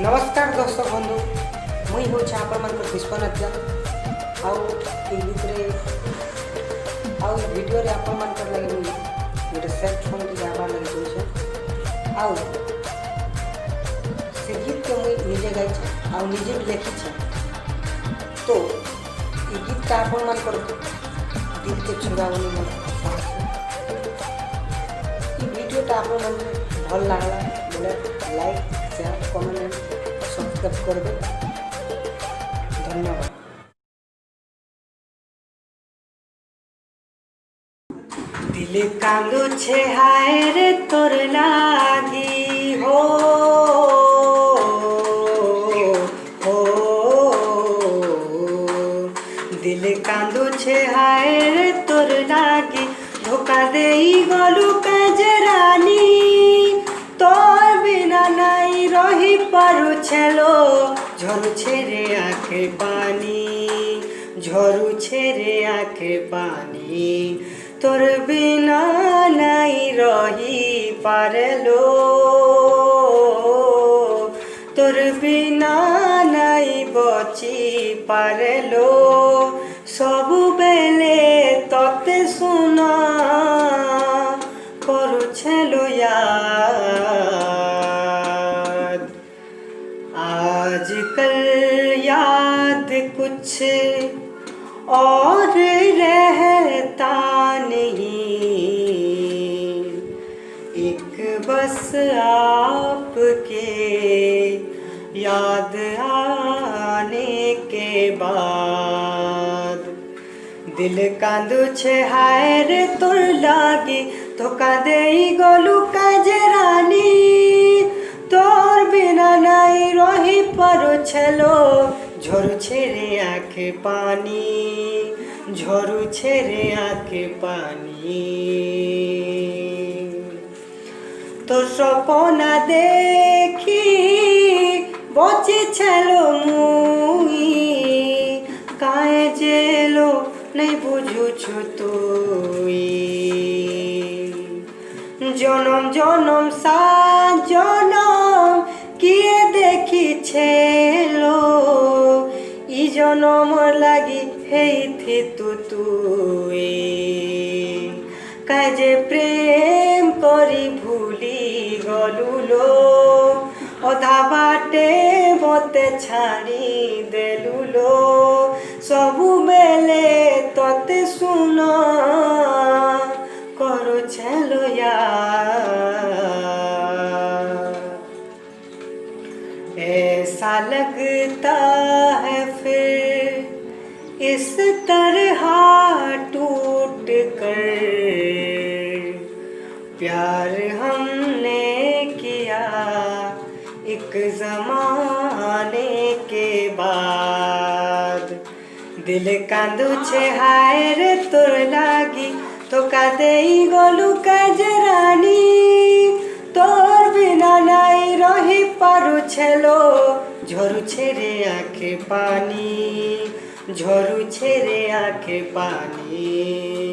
नमस्कार दर्शक बंधु मुई हूँ आपण मान विश्वनाथ जान आउ भितरे आउ वीडियो रे आपण मान लगे मुई गोटे सेट फोन के जाबार लगे जोइछे आउ से गीत के मुई निजे गाई आउ निजे भी लिखी छे। तो ये गीत का आपण मान दिल के छुड़ावनी मन ये वीडियो टा आपण मान भल लागला बोले लाइक शेयर कमेंट सब्सक्राइब कर दे। धन्यवाद। दिल कांदो छे हाय रे तोर लागी हो दिल कांदो छे हाय रे तोर लागी धोखा देई गलु काजरानी तोर बिना नाई रही पारु छेलो झरू छेरे आखे पानी झरू छेरे आखे पानी तोर बिना नाई रही पारलो तोर बिना नाई बची पारलो सबु बेले तोते सुना करू छेलो याद आजकल याद कुछ और रहता नहीं एक बस आपके याद आने के बाद दिल कांदो छे हाय रे तोर लागी धोखा देई गलु काजरानी तोर बिना नाई रही पारो छेलो झरू छेरे आखे पानी झरू छेरे आखे पानी तो सपना देखी बची छेलो मुई काहे जेलो नहीं बुझू छु तुई जनम जनम सा जनम किए देखी छेलो ई जनम लगी हेथि तुई काजे प्रेम करी भूली गलु लो अधा बाटे मते छाड़ी देलु लो सबु बेले तोते सुना करो छेलो यार ऐसा लगता है फिर इस तरह टूट कर प्यार हमने किया एक ज़माने के बाद दिल कांदो छे हाय रे तोर लागी धोखा देई गलु काजरानी तोर बिना नाई रही पारु छेलो झरू छेरे आखे पानी झरू छेरे आखे पानी।